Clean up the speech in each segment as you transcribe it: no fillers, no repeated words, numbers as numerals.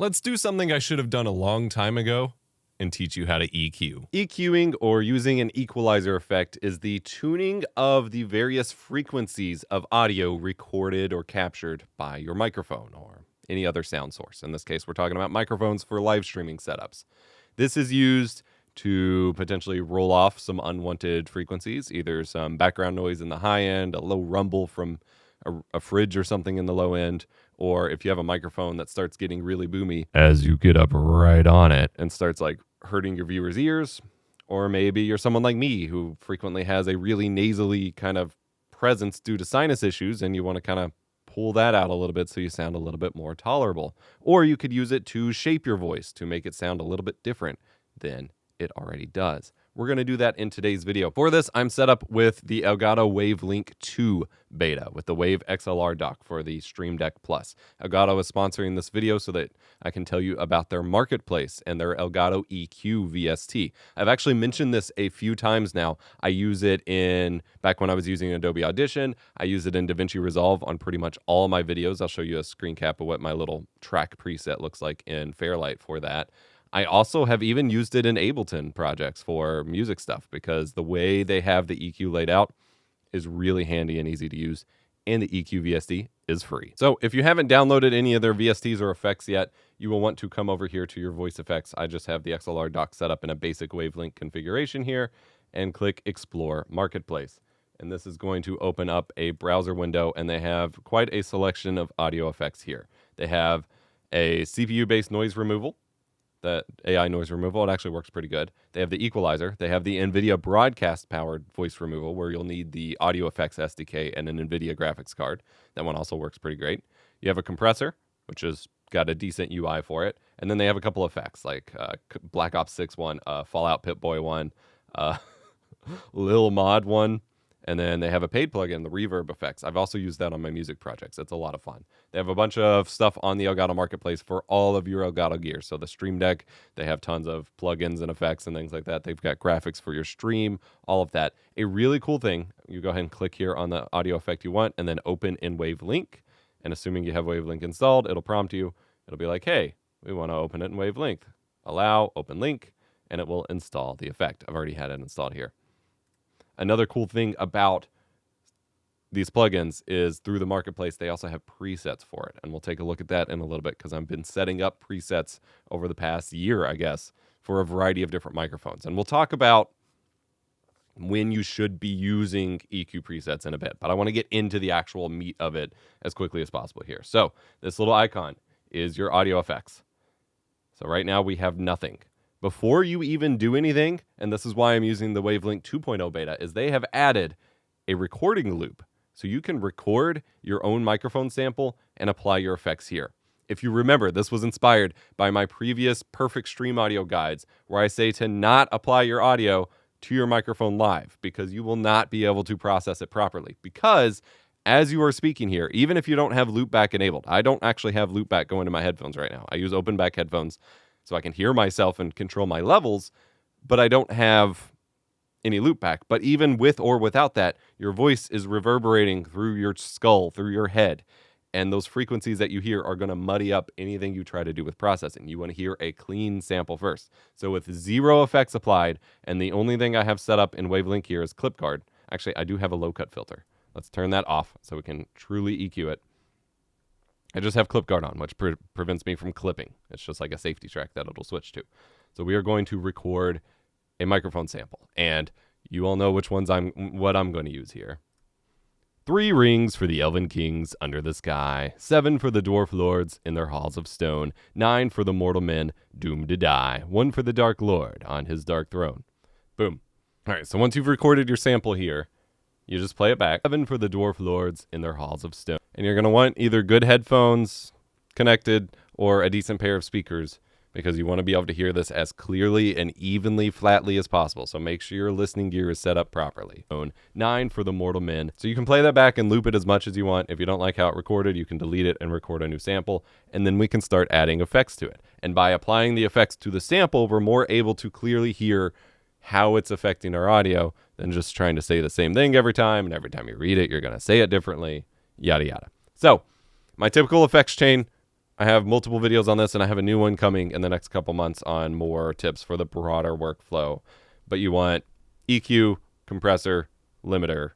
Let's do something I should have done a long time ago and teach you how to EQ. EQing, or using an equalizer effect, is the tuning of the various frequencies of audio recorded or captured by your microphone or any other sound source. In this case, we're talking about microphones for live streaming setups. This is used to potentially roll off some unwanted frequencies, either some background noise in the high end, a low rumble from a fridge or something in the low end, or if you have a microphone that starts getting really boomy As you get up right on it. and starts like hurting your viewers' ears, or maybe you're someone like me who frequently has a really nasally kind of presence due to sinus issues, and you want to kind of pull that out a little bit so you sound a little bit more tolerable. Or you could use it to shape your voice to make it sound a little bit different than it already does. We're going to do that in today's video. For this, I'm set up with the Elgato Wave Link 2 beta with the Wave XLR dock for the Stream Deck Plus. Elgato is sponsoring this video so that I can tell you about their marketplace and their Elgato EQ VST. I've actually mentioned this a few times now. I use it back when I was using Adobe Audition. I use it in DaVinci Resolve on pretty much all my videos. I'll show you a screen cap of what my little track preset looks like in Fairlight for that. I also have even used it in Ableton projects for music stuff because the way they have the EQ laid out is really handy and easy to use, and the EQ VST is free. So if you haven't downloaded any of their VSTs or effects yet, you will want to come over here to your voice effects. I just have the XLR dock set up in a basic wavelength configuration here, and click Explore Marketplace. And this is going to open up a browser window, and they have quite a selection of audio effects here. They have a CPU-based noise removal, that AI noise removal. It actually works pretty good. They have the equalizer. They have the NVIDIA broadcast-powered voice removal, where you'll need the audio effects SDK and an NVIDIA graphics card. That one also works pretty great. You have a compressor, which has got a decent UI for it. And then they have a couple effects, like Black Ops 6 one, Fallout Pip-Boy one, Lil Mod one, and then they have a paid plugin, the reverb effects. I've also used that on my music projects. It's a lot of fun. They have a bunch of stuff on the Elgato Marketplace for all of your Elgato gear. So the Stream Deck, they have tons of plugins and effects and things like that. They've got graphics for your stream, all of that. A really cool thing, you go ahead and click here on the audio effect you want and then open in WaveLink. And assuming you have WaveLink installed, it'll prompt you. It'll be like, hey, we want to open it in WaveLink. Allow, open link, and it will install the effect. I've already had it installed here. Another cool thing about these plugins is through the marketplace, they also have presets for it. And we'll take a look at that in a little bit because I've been setting up presets over the past year, I guess, for a variety of different microphones. And we'll talk about when you should be using EQ presets in a bit. But I want to get into the actual meat of it as quickly as possible here. So this little icon is your audio effects. So right now we have nothing. Before you even do anything, and this is why I'm using the WaveLink 2.0 beta, is they have added a recording loop. So you can record your own microphone sample and apply your effects here. If you remember, this was inspired by my previous perfect stream audio guides, where I say to not apply your audio to your microphone live because you will not be able to process it properly. Because as you are speaking here, even if you don't have loopback enabled, I don't actually have loopback going to my headphones right now. I use open back headphones so I can hear myself and control my levels, but I don't have any loopback. But even with or without that, your voice is reverberating through your skull, through your head, and those frequencies that you hear are going to muddy up anything you try to do with processing. You want to hear a clean sample first. So with zero effects applied, and the only thing I have set up in WaveLink here is clip guard. Actually, I do have a low cut filter. Let's turn that off so we can truly EQ it. I just have clip guard on, which prevents me from clipping. It's just like a safety track that it'll switch to. So we are going to record a microphone sample, and you all know which ones what I'm going to use here. 3 rings for the elven kings under the sky, 7 for the dwarf lords in their halls of stone, 9 for the mortal men doomed to die, 1 for the dark lord on his dark throne. Boom. All right, so once you've recorded your sample here, you just play it back. 7 for the dwarf lords in their halls of stone. And you're going to want either good headphones connected or a decent pair of speakers because you want to be able to hear this as clearly and evenly, flatly as possible. So make sure your listening gear is set up properly. 9 for the mortal men. So you can play that back and loop it as much as you want. If you don't like how it recorded, you can delete it and record a new sample. And then we can start adding effects to it. And by applying the effects to the sample, we're more able to clearly hear how it's affecting our audio than just trying to say the same thing every time. And every time you read it, you're going to say it differently. Yada, yada. So my typical effects chain I have multiple videos on this, and I have a new one coming in the next couple months on more tips for the broader workflow. But you want EQ, compressor, limiter.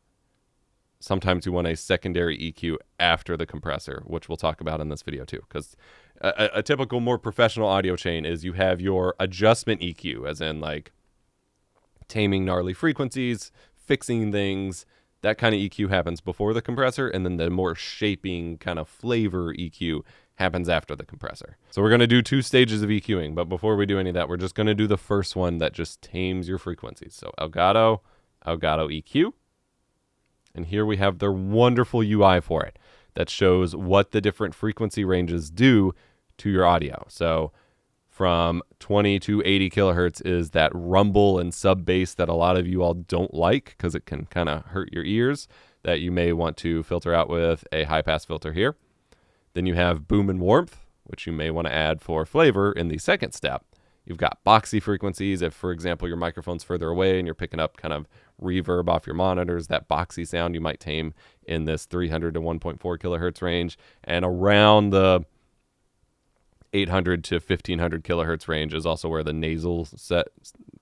Sometimes you want a secondary EQ after the compressor, which we'll talk about in this video too. Because a typical, more professional audio chain is you have your adjustment EQ, as in like taming gnarly frequencies, fixing things. That kind of EQ happens before the compressor, and then the more shaping kind of flavor EQ happens after the compressor. So we're going to do 2 stages of EQing, but before we do any of that, we're just going to do the first one that just tames your frequencies. So Elgato EQ, and here we have their wonderful UI for it that shows what the different frequency ranges do to your audio. So from 20 to 80 kilohertz is that rumble and sub bass that a lot of you all don't like because it can kind of hurt your ears, that you may want to filter out with a high pass filter here. Then you have boom and warmth, which you may want to add for flavor in the second step. You've got boxy frequencies. If, for example, your microphone's further away and you're picking up kind of reverb off your monitors, that boxy sound you might tame in this 300 to 1.4 kilohertz range. And around the 800 to 1500 kilohertz range is also where the nasal set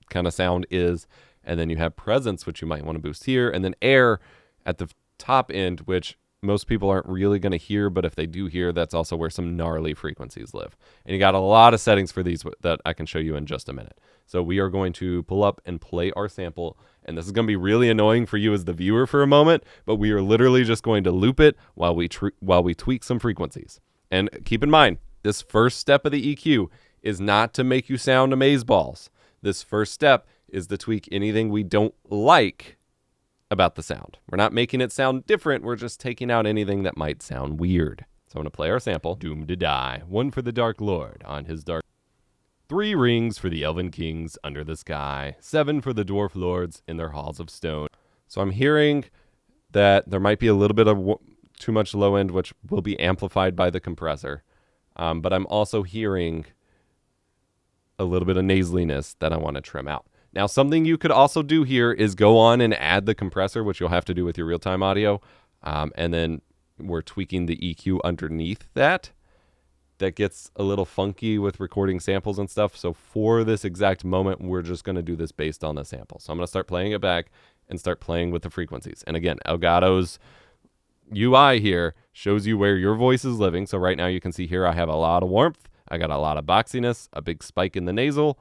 kind of sound is. And then you have presence, which you might want to boost here. And then air at the top end, which most people aren't really going to hear, but if they do hear, that's also where some gnarly frequencies live. And you got a lot of settings for these that I can show you in just a minute. So we are going to pull up and play our sample, and this is going to be really annoying for you as the viewer for a moment, but we are literally just going to loop it while we tweak some frequencies. And keep in mind, this first step of the EQ is not to make you sound amazeballs. This first step is to tweak anything we don't like about the sound. We're not making it sound different. We're just taking out anything that might sound weird. So I'm going to play our sample. Doomed to die. 1 for the Dark Lord on his dark. 3 rings for the Elven Kings under the sky. 7 for the Dwarf Lords in their halls of stone. So I'm hearing that there might be a little bit of too much low end, which will be amplified by the compressor. But I'm also hearing a little bit of nasaliness that I want to trim out. Now, something you could also do here is go on and add the compressor, which you'll have to do with your real-time audio. And then we're tweaking the EQ underneath that. That gets a little funky with recording samples and stuff. So for this exact moment, we're just going to do this based on the sample. So I'm going to start playing it back and start playing with the frequencies. And again, Elgato's UI here shows you where your voice is living. So right now you can see here I have a lot of warmth. I got a lot of boxiness, a big spike in the nasal.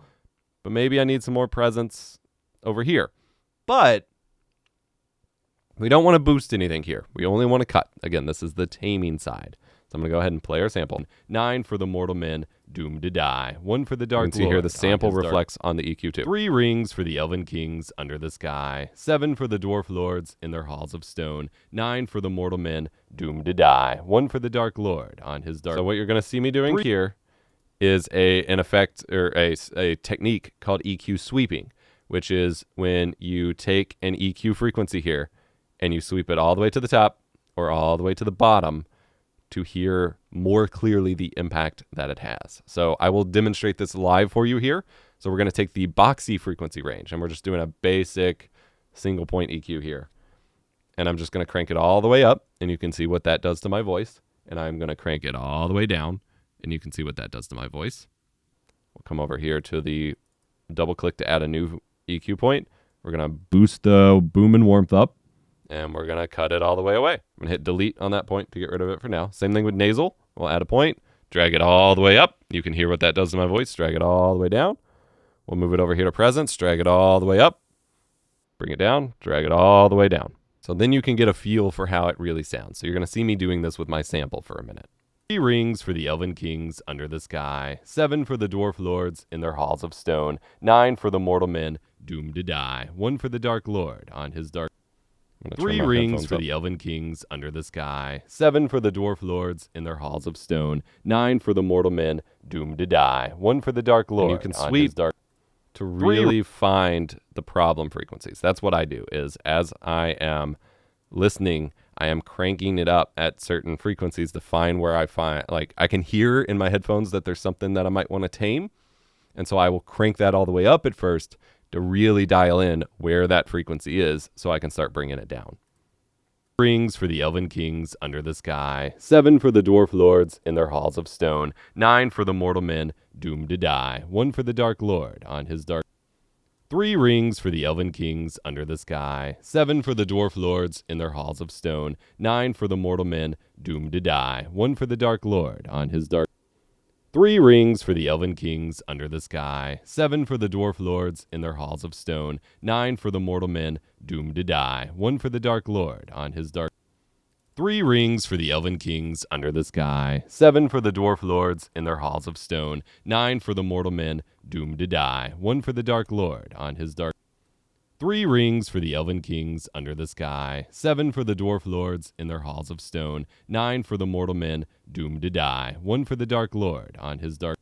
But maybe I need some more presence over here. But we don't want to boost anything here. We only want to cut. Again, this is the taming side. So I'm going to go ahead and play our sample. 9 for the mortal men, doomed to die. 1 for the dark lord. You can see here the sample reflects on the EQ too. 3 rings for the Elven Kings under the sky. 7 for the Dwarf Lords in their halls of stone. 9 for the mortal men, doomed to die. 1 for the Dark Lord on his dark. So what you're going to see me doing here is an effect or a technique called EQ sweeping, which is when you take an EQ frequency here and you sweep it all the way to the top or all the way to the bottom to hear more clearly the impact that it has. So I will demonstrate this live for you here. So we're going to take the boxy frequency range, and we're just doing a basic single point EQ here. And I'm just going to crank it all the way up, and you can see what that does to my voice. And I'm going to crank it all the way down, and you can see what that does to my voice. We'll come over here to the double click to add a new EQ point. We're going to boost the boom and warmth up, and we're going to cut it all the way away. I'm going to hit delete on that point to get rid of it for now. Same thing with nasal. We'll add a point, drag it all the way up. You can hear what that does to my voice. Drag it all the way down. We'll move it over here to presence, drag it all the way up, bring it down, drag it all the way down. So then you can get a feel for how it really sounds. So you're going to see me doing this with my sample for a minute. 3 rings for the Elven Kings under the sky. 7 for the Dwarf Lords in their halls of stone. 9 for the mortal men, doomed to die. 1 for the Dark Lord on his dark. 3 rings for the Elven Kings under the sky. 7 for the Dwarf Lords in their halls of stone. 9 for the mortal men, doomed to die. 1 for the Dark Lord. And you can sweep dark to really find the problem frequencies. That's what I do, is as I am listening, I am cranking it up at certain frequencies to find where I find, like, I can hear in my headphones that there's something that I might want to tame. And so I will crank that all the way up at first to really dial in where that frequency is so I can start bringing it down. Rings for the elven kings under the sky, 7 for the dwarf lords in their halls of stone, 9 for the mortal men doomed to die, 1 for the dark lord on his dark. 3 rings for the elven kings under the sky, 7 for the dwarf lords in their halls of stone, 9 for the mortal men doomed to die, 1 for the dark lord on his dark. 3 rings for the elven kings under the sky, 7 for the dwarf lords in their halls of stone, 9 for the mortal men doomed to die, 1 for the dark lord on his dark. 3 rings for the elven kings under the sky, 7 for the dwarf lords in their halls of stone, 9 for the mortal men doomed to die, 1 for the dark lord on his dark. 3 rings for the elven kings under the sky, 7 for the dwarf lords in their halls of stone, 9 for the mortal men doomed to die, 1 for the dark lord on his dark.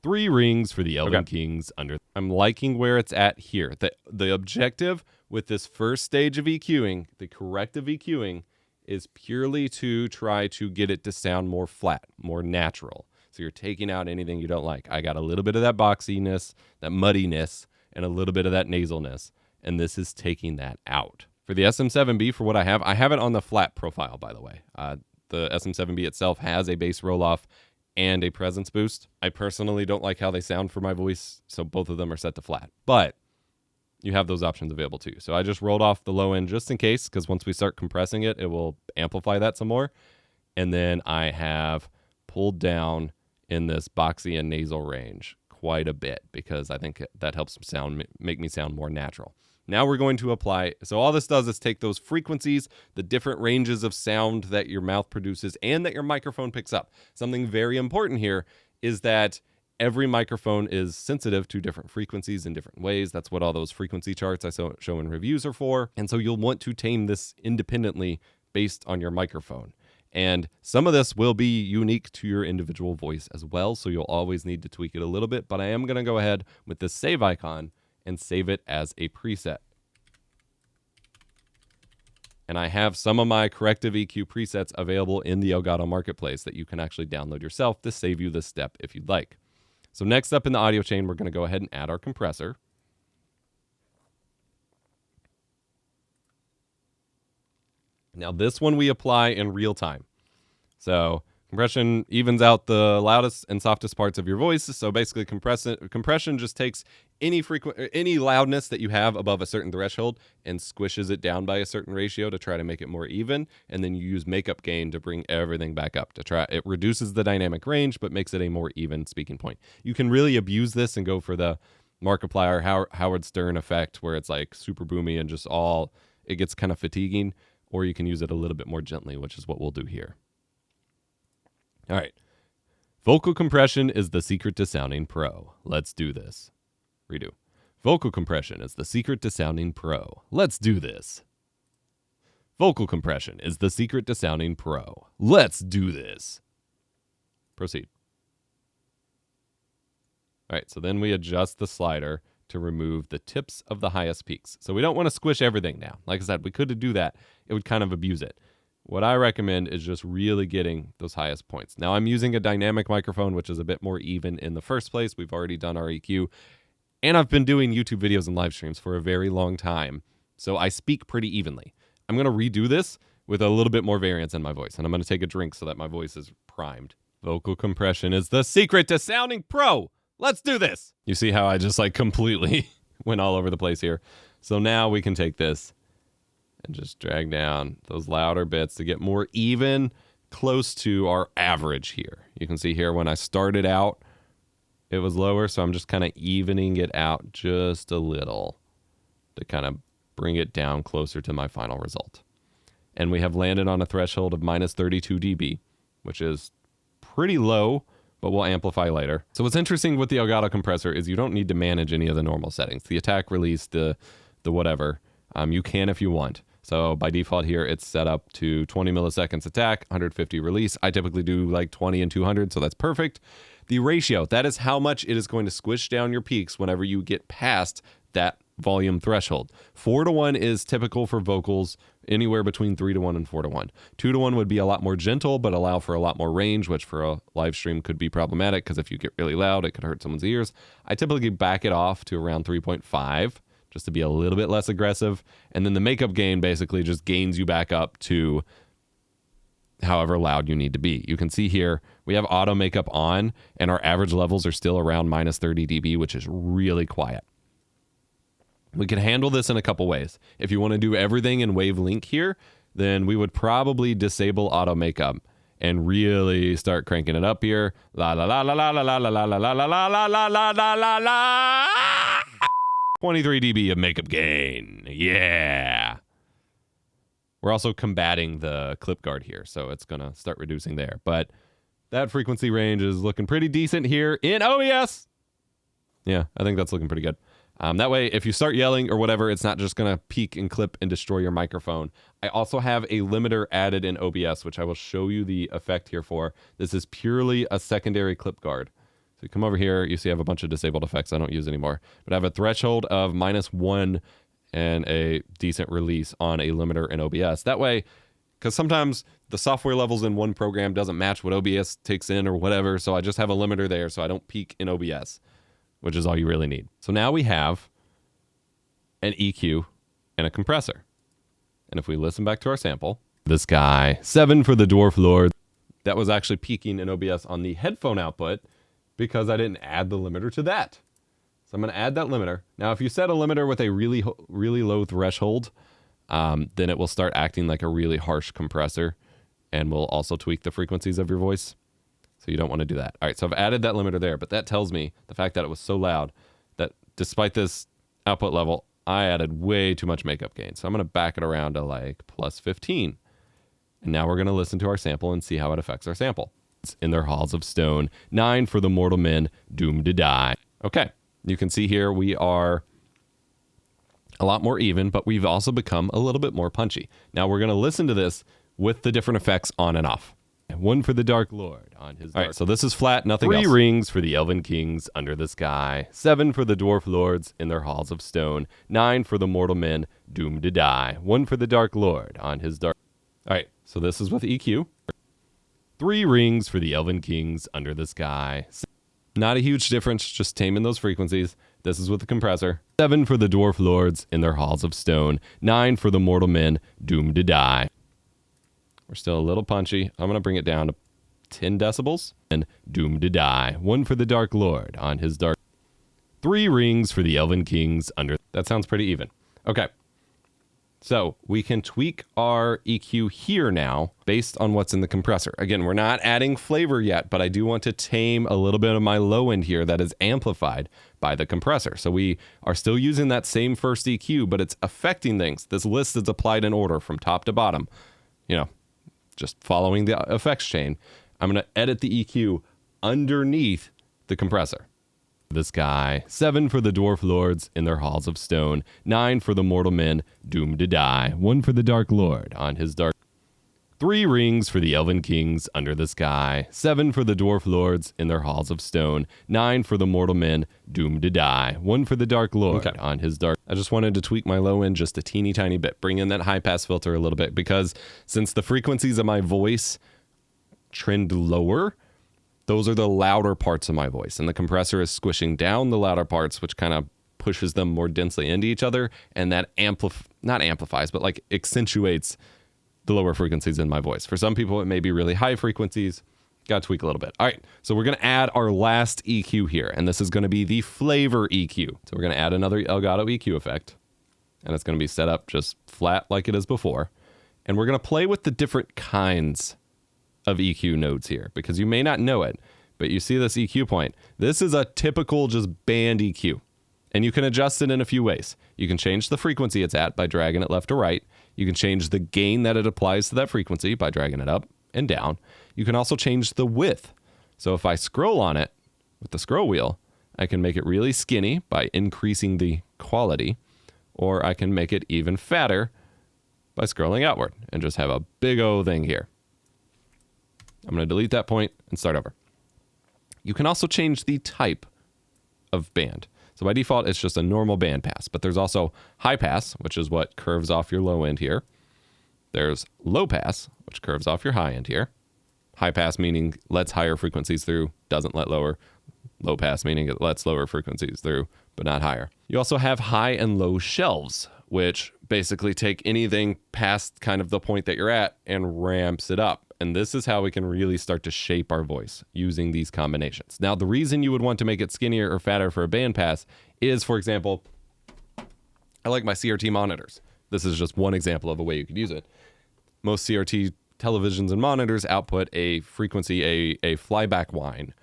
3 rings for the elven kings under. I'm liking where it's at here. The objective with this first stage of EQing, the corrective EQing, is purely to try to get it to sound more flat, more natural. So you're taking out anything you don't like. I got a little bit of that boxiness, that muddiness, and a little bit of that nasalness. And this is taking that out. For the SM7B, for what I have it on the flat profile, by the way. The SM7B itself has a bass roll-off and a presence boost. I personally don't like how they sound for my voice, so both of them are set to flat. But you have those options available too. So I just rolled off the low end just in case, because once we start compressing it, it will amplify that some more. And then I have pulled down in this boxy and nasal range quite a bit, because I think that helps make me sound more natural. Now we're going to apply, so all this does is take those frequencies, the different ranges of sound that your mouth produces and that your microphone picks up. Something very important here is that every microphone is sensitive to different frequencies in different ways. That's what all those frequency charts I show in reviews are for. And so you'll want to tame this independently based on your microphone. And some of this will be unique to your individual voice as well, so you'll always need to tweak it a little bit. But I am going to go ahead with this save icon and save it as a preset. And I have some of my corrective EQ presets available in the Elgato Marketplace that you can actually download yourself to save you this step if you'd like. So next up in the audio chain, we're going to go ahead and add our compressor. Now this one we apply in real time. So compression evens out the loudest and softest parts of your voice. So basically compression just takes any loudness that you have above a certain threshold and squishes it down by a certain ratio to try to make it more even. And then you use makeup gain to bring everything back up to try. It reduces the dynamic range, but makes it a more even speaking point. You can really abuse this and go for the Markiplier Howard Stern effect, where it's like super boomy and just it gets kind of fatiguing. Or you can use it a little bit more gently, which is what we'll do here. All right. Vocal compression is the secret to sounding pro. Let's do this. Redo. Vocal compression is the secret to sounding pro. Let's do this. Vocal compression is the secret to sounding pro. Let's do this. Proceed. All right, so then we adjust the slider to remove the tips of the highest peaks. So we don't want to squish everything now. Like I said, we could do that. It would kind of abuse it. What I recommend is just really getting those highest points. Now I'm using a dynamic microphone, which is a bit more even in the first place. We've already done our EQ. And I've been doing YouTube videos and live streams for a very long time. So I speak pretty evenly. I'm going to redo this with a little bit more variance in my voice. And I'm going to take a drink so that my voice is primed. Vocal compression is the secret to sounding pro. Let's do this. You see how I just like completely went all over the place here. So now we can take this and just drag down those louder bits to get more even, close to our average here. You can see here when I started out, it was lower. So I'm just kind of evening it out just a little to kind of bring it down closer to my final result. And we have landed on a threshold of minus 32 dB, which is pretty low, but we'll amplify later. So what's interesting with the Elgato compressor is you don't need to manage any of the normal settings. The attack, release, the whatever. You can if you want. So by default here, it's set up to 20 milliseconds attack, 150 release. I typically do like 20 and 200, so that's perfect. The ratio, that is how much it is going to squish down your peaks whenever you get past that volume threshold. 4:1 is typical for vocals, anywhere between 3:1 and 4:1. 2:1 would be a lot more gentle, but allow for a lot more range, which for a live stream could be problematic because if you get really loud, it could hurt someone's ears. I typically back it off to around 3.5 just to be a little bit less aggressive. And then the makeup gain basically just gains you back up to however loud you need to be. You can see here we have auto makeup on, and our average levels are still around minus 30 dB, which is really quiet. We can handle this in a couple ways. If you want to do everything in wavelength here, then we would probably disable auto makeup and really start cranking it up here. La la la la la la la la la la la la la la la la la la. 23 dB of makeup gain. Yeah. We're also combating the clip guard here, so it's going to start reducing there. But that frequency range is looking pretty decent here in OBS. Yeah, I think that's looking pretty good. That way, if you start yelling or whatever, it's not just going to peak and clip and destroy your microphone. I also have a limiter added in OBS, which I will show you the effect here for. This is purely a secondary clip guard. So you come over here, you see I have a bunch of disabled effects I don't use anymore. But I have a threshold of -1 and a decent release on a limiter in OBS. That way, because sometimes the software levels in one program doesn't match what OBS takes in or whatever, so I just have a limiter there so I don't peak in OBS, which is all you really need. So now we have an EQ and a compressor. And if we listen back to our sample, this guy, 7 for the Dwarf Lord, that was actually peaking in OBS on the headphone output because I didn't add the limiter to that. So I'm going to add that limiter. Now, if you set a limiter with a really low threshold, then it will start acting like a really harsh compressor and will also tweak the frequencies of your voice. So you don't want to do that. All right, so I've added that limiter there, but that tells me the fact that it was so loud that despite this output level, I added way too much makeup gain. So I'm going to back it around to like +15. And now we're going to listen to our sample and see how it affects our sample. It's in their halls of stone, 9 for the mortal men doomed to die. Okay, you can see here we are a lot more even, but we've also become a little bit more punchy. Now we're going to listen to this with the different effects on and off. 1 for the Dark Lord on his. All right, so this is flat, nothing else. 3 rings for the Elven Kings under the sky. 7 for the Dwarf Lords in their halls of stone. 9 for the mortal men doomed to die. 1 for the Dark Lord on his dark. All right, so this is with EQ. 3 rings for the Elven Kings under the sky. Not a huge difference, just taming those frequencies. This is with the compressor. 7 for the Dwarf Lords in their halls of stone. 9 for the mortal men doomed to die. We're still a little punchy. I'm going to bring it down to 10 decibels. And doomed to die. 1 for the Dark Lord on his dark. 3 rings for the Elven Kings under. That sounds pretty even. Okay. So we can tweak our EQ here now based on what's in the compressor. Again, we're not adding flavor yet, but I do want to tame a little bit of my low end here that is amplified by the compressor. So we are still using that same first EQ, but it's affecting things. This list is applied in order from top to bottom. You know, just following the effects chain. I'm going to edit the EQ underneath the compressor. This guy, 7 for the Dwarf Lords in their halls of stone, 9 for the mortal men doomed to die, 1 for the Dark Lord on his dark. 3 rings for the Elven Kings under the sky, 7 for the Dwarf Lords in their halls of stone, 9 for the mortal men doomed to die, 1 for the Dark Lord on his dark. I just wanted to tweak my low end just a teeny tiny bit, bring in that high pass filter a little bit, because since the frequencies of my voice trend lower, those are the louder parts of my voice, and the compressor is squishing down the louder parts, which kind of pushes them more densely into each other, and that not amplifies, but like accentuates the lower frequencies in my voice. For some people, it may be really high frequencies. Got to tweak a little bit. All right, so we're going to add our last EQ here, and this is going to be the flavor EQ. So we're going to add another Elgato EQ effect, and it's going to be set up just flat like it is before, and we're going to play with the different kinds of EQ nodes here, because you may not know it, but you see this EQ point. This is a typical just band EQ, and you can adjust it in a few ways. You can change the frequency it's at by dragging it left to right. You can change the gain that it applies to that frequency by dragging it up and down. You can also change the width. So if I scroll on it with the scroll wheel, I can make it really skinny by increasing the quality, or I can make it even fatter by scrolling outward and just have a big O thing here. I'm going to delete that point and start over. You can also change the type of band. So by default, it's just a normal band pass, but there's also high pass, which is what curves off your low end here. There's low pass, which curves off your high end here. High pass meaning lets higher frequencies through, doesn't let lower. Low pass meaning it lets lower frequencies through, but not higher. You also have high and low shelves, which basically take anything past kind of the point that you're at and ramps it up. And this is how we can really start to shape our voice using these combinations. Now, the reason you would want to make it skinnier or fatter for a bandpass is, for example, I like my CRT monitors. This is just one example of a way you could use it. Most CRT televisions and monitors output a frequency, a flyback whine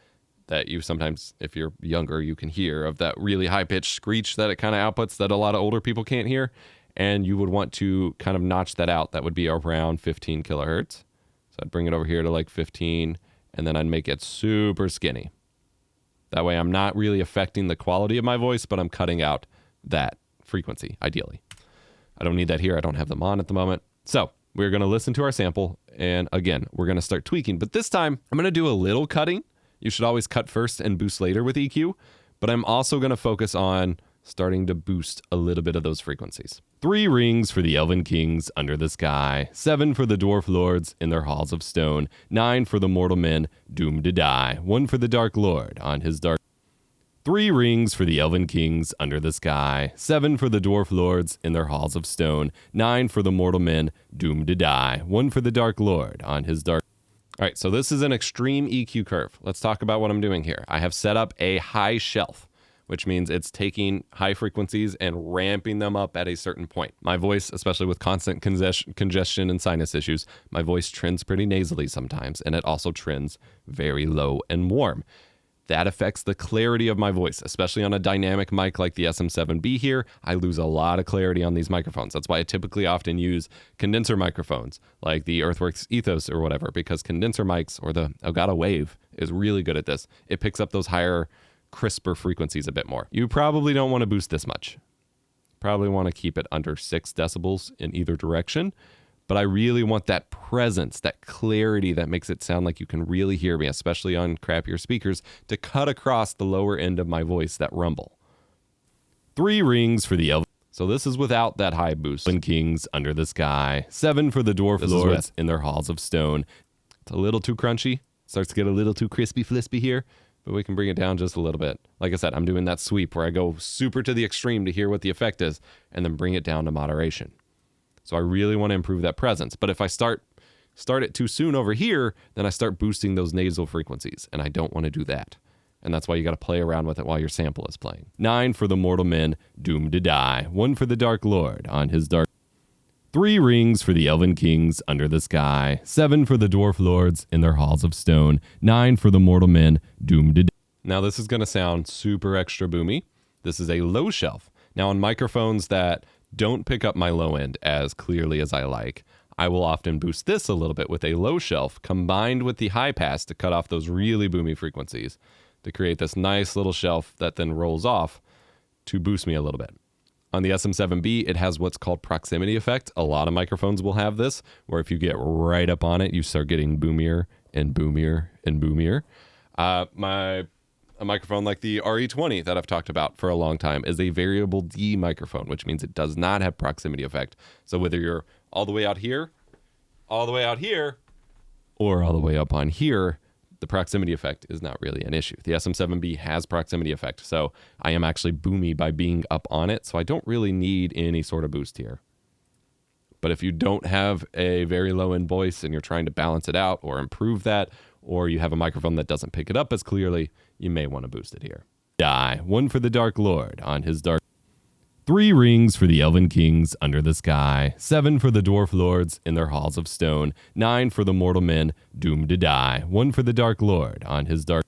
that you sometimes, if you're younger, you can hear of that really high-pitched screech that it kind of outputs that a lot of older people can't hear. And you would want to kind of notch that out. That would be around 15 kilohertz. So I'd bring it over here to like 15, and then I'd make it super skinny. That way I'm not really affecting the quality of my voice, but I'm cutting out that frequency, ideally. I don't need that here. I don't have them on at the moment. So we're going to listen to our sample, and again, we're going to start tweaking. But this time, I'm going to do a little cutting. You should always cut first and boost later with EQ, but I'm also going to focus on starting to boost a little bit of those frequencies. 3 rings for the Elven Kings under the sky, 7 for the Dwarf Lords in their halls of stone, 9 for the mortal men doomed to die, 1 for the Dark Lord on his dark... 3 rings for the Elven Kings under the sky, 7 for the Dwarf Lords in their halls of stone, 9 for the mortal men doomed to die, 1 for the Dark Lord on his dark... All right, so this is an extreme EQ curve. Let's talk about what I'm doing here. I have set up a high shelf, which means it's taking high frequencies and ramping them up at a certain point. My voice, especially with constant congestion and sinus issues, my voice trends pretty nasally sometimes, and it also trends very low and warm. That affects the clarity of my voice, especially on a dynamic mic like the SM7B here. I lose a lot of clarity on these microphones. That's why I typically often use condenser microphones like the Earthworks Ethos or whatever, because condenser mics or the Elgato Wave is really good at this. It picks up those higher, crisper frequencies a bit more. You probably don't want to boost this much. Probably want to keep it under 6 decibels in either direction. But I really want that presence, that clarity that makes it sound like you can really hear me, especially on crappier speakers, to cut across the lower end of my voice, that rumble. 3 rings for the Elven. So this is without that high boost. Elven Kings under the sky. 7 for the Dwarf Lords in their halls of stone. It's a little too crunchy. Starts to get a little too crispy flispy here, but we can bring it down just a little bit. Like I said, I'm doing that sweep where I go super to the extreme to hear what the effect is, and then bring it down to moderation. So I really want to improve that presence. But if I start it too soon over here, then I start boosting those nasal frequencies, and I don't want to do that. And that's why you got to play around with it while your sample is playing. 9 for the mortal men doomed to die, 1 for the Dark Lord on his dark... 3 rings for the Elven Kings under the sky, 7 for the Dwarf Lords in their halls of stone, 9 for the mortal men doomed to die. Now this is going to sound super extra boomy. This is a low shelf. Now on microphones that don't pick up my low end as clearly as I like, I will often boost this a little bit with a low shelf combined with the high pass to cut off those really boomy frequencies to create this nice little shelf that then rolls off to boost me a little bit. On the SM7B, it has what's called proximity effect. A lot of microphones will have this, where if you get right up on it, you start getting boomier and boomier and boomier. A microphone like the RE20 that I've talked about for a long time is a variable D microphone, which means it does not have proximity effect. So whether you're all the way out here, all the way out here, or all the way up on here, the proximity effect is not really an issue. The SM7B has proximity effect, so I am actually boomy by being up on it, so I don't really need any sort of boost here. But if you don't have a very low-end voice and you're trying to balance it out or improve that, or you have a microphone that doesn't pick it up as clearly, you may want to boost it here. Die, 1 for the Dark Lord on his dark... 3 rings for the Elven Kings under the sky, 7 for the Dwarf Lords in their halls of stone, 9 for the mortal men doomed to die, 1 for the Dark Lord on his dark...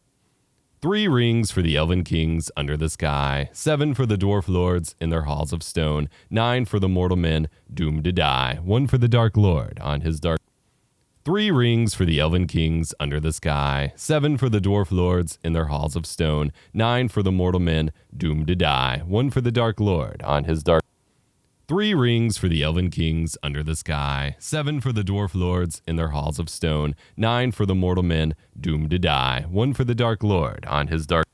3 rings for the Elven Kings under the sky, 7 for the Dwarf Lords in their halls of stone, 9 for the mortal men doomed to die, 1 for the Dark Lord on his dark... 3 rings for the Elven Kings under the sky, 7 for the Dwarf Lords in their halls of stone, 9 for the mortal men doomed to die, 1 for the Dark Lord on his dark... 3 rings for the Elven Kings under the sky, 7 for the Dwarf Lords in their halls of stone, 9 for the mortal men doomed to die, 1 for the Dark Lord on his dark...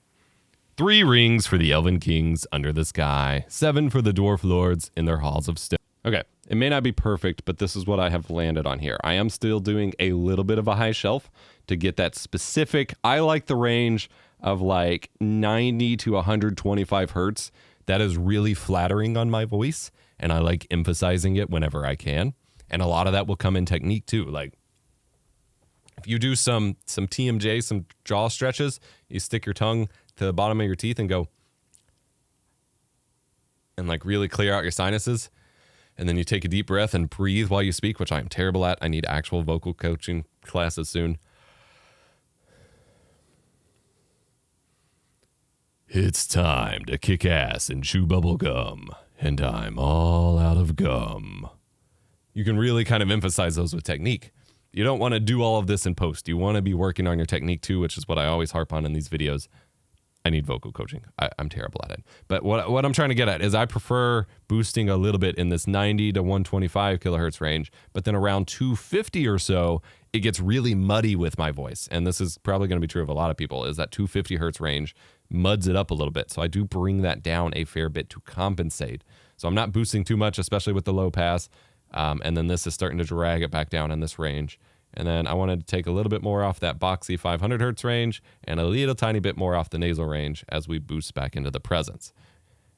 3 rings for the Elven Kings under the sky, 7 for the Dwarf Lords in their halls of stone. Okay, it may not be perfect, but this is what I have landed on here. I am still doing a little bit of a high shelf to get that specific, I like the range of like 90 to 125 hertz. That is really flattering on my voice, and I like emphasizing it whenever I can. And a lot of that will come in technique too. Like if you do some TMJ, some jaw stretches, you stick your tongue to the bottom of your teeth and go, and like really clear out your sinuses. And then you take a deep breath and breathe while you speak, which I am terrible at. I need actual vocal coaching classes soon. It's time to kick ass and chew bubble gum, and I'm all out of gum. You can really kind of emphasize those with technique. You don't want to do all of this in post. You want to be working on your technique too, which is what I always harp on in these videos. I need vocal coaching. I'm terrible at it. But what I'm trying to get at is I prefer boosting a little bit in this 90 to 125 kilohertz range, but then around 250 or so, it gets really muddy with my voice. And this is probably going to be true of a lot of people, is that 250 hertz range muds it up a little bit. So I do bring that down a fair bit to compensate. So I'm not boosting too much, especially with the low pass. And then this is starting to drag it back down in this range. And then I wanted to take a little bit more off that boxy 500 hertz range and a little tiny bit more off the nasal range as we boost back into the presence.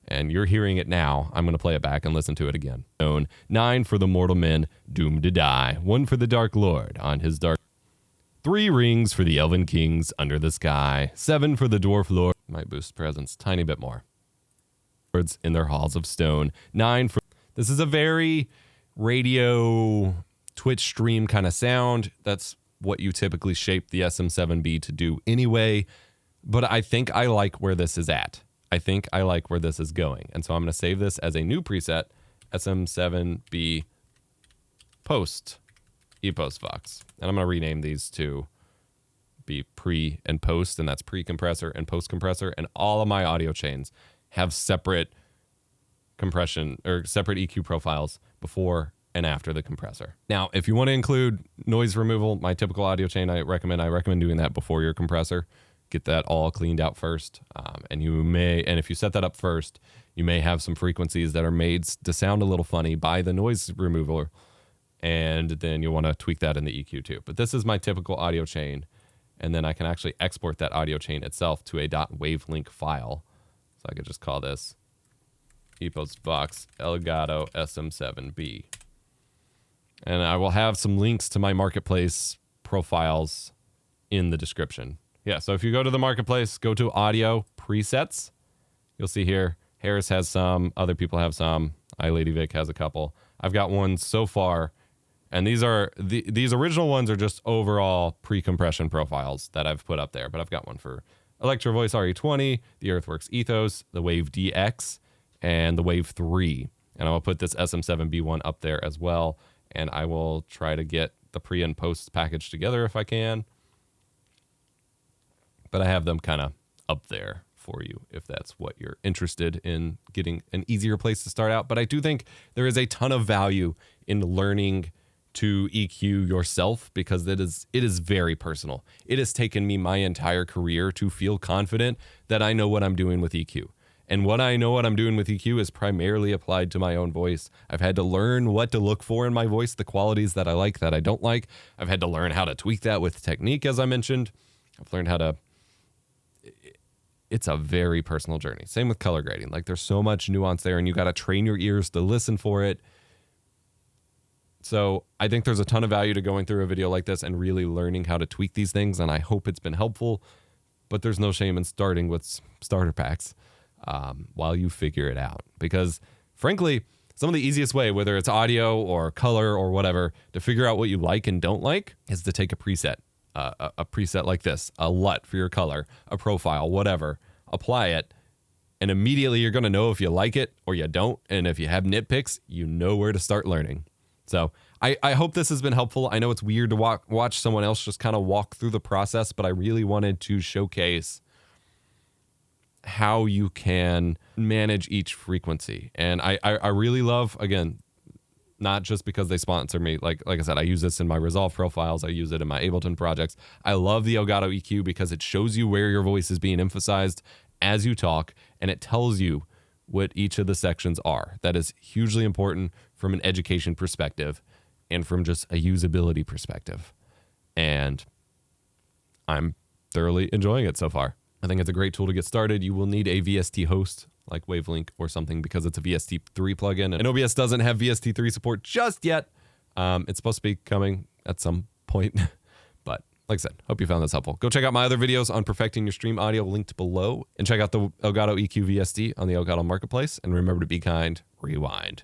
And you're hearing it now. I'm going to play it back and listen to it again. 9 for the mortal men doomed to die. 1 for the Dark Lord on his dark. 3 rings for the elven kings under the sky. 7 for the dwarf lord. Might boost presence tiny bit more. Lords in their halls of stone. 9 for. This is a very radio Twitch stream kind of sound. That's what you typically shape the SM7B to do anyway. But I think I like where this is at. I think I like where this is going. And so I'm going to save this as a new preset, SM7B post EposVox. And I'm going to rename these to be pre and post, and that's pre-compressor and post-compressor. And all of my audio chains have separate compression or separate EQ profiles before and after the compressor. Now, if you want to include noise removal, my typical audio chain, I recommend doing that before your compressor. Get that all cleaned out first. And if you set that up first, you may have some frequencies that are made to sound a little funny by the noise remover. And then you'll want to tweak that in the EQ too. But this is my typical audio chain. And then I can actually export that audio chain itself to a .wavelink file. So I could just call this EposVox Elgato SM7B. And I will have some links to my Marketplace profiles in the description. Yeah, so if you go to the Marketplace, go to Audio Presets. You'll see here, Harris has some, other people have some. Lady Vic has a couple. I've got one so far, and these original ones are just overall pre-compression profiles that I've put up there. But I've got one for Electro Voice RE20, the Earthworks Ethos, the Wave DX, and the Wave 3. And I will put this SM7B one up there as well. And I will try to get the pre and post package together if I can. But I have them kind of up there for you if that's what you're interested in, getting an easier place to start out. But I do think there is a ton of value in learning to EQ yourself, because it is very personal. It has taken me my entire career to feel confident that I know what I'm doing with EQ. And what I'm doing with EQ is primarily applied to my own voice. I've had to learn what to look for in my voice, the qualities that I like, that I don't like. I've had to learn how to tweak that with technique, as I mentioned. I've learned how to... It's a very personal journey. Same with color grading. Like, there's so much nuance there, and you got to train your ears to listen for it. So I think there's a ton of value to going through a video like this and really learning how to tweak these things, and I hope it's been helpful. But there's no shame in starting with starter packs while you figure it out. Because, frankly, some of the easiest way, whether it's audio or color or whatever, to figure out what you like and don't like is to take a preset. A preset like this, a LUT for your color, a profile, whatever, apply it, and immediately you're going to know if you like it or you don't. And if you have nitpicks, you know where to start learning. So I hope this has been helpful. I know it's weird to watch someone else just kind of walk through the process, but I really wanted to showcase how you can manage each frequency. And I really love, again, not just because they sponsor me. Like I said, I use this in my Resolve profiles. I use it in my Ableton projects. I love the Elgato EQ because it shows you where your voice is being emphasized as you talk, and it tells you what each of the sections are. That is hugely important from an education perspective and from just a usability perspective. And I'm thoroughly enjoying it so far. I think it's a great tool to get started. You will need a VST host like Wavelink or something because it's a VST3 plugin. And OBS doesn't have VST3 support just yet. It's supposed to be coming at some point. But like I said, hope you found this helpful. Go check out my other videos on perfecting your stream audio linked below. And check out the Elgato EQ VST on the Elgato Marketplace. And remember to be kind, rewind.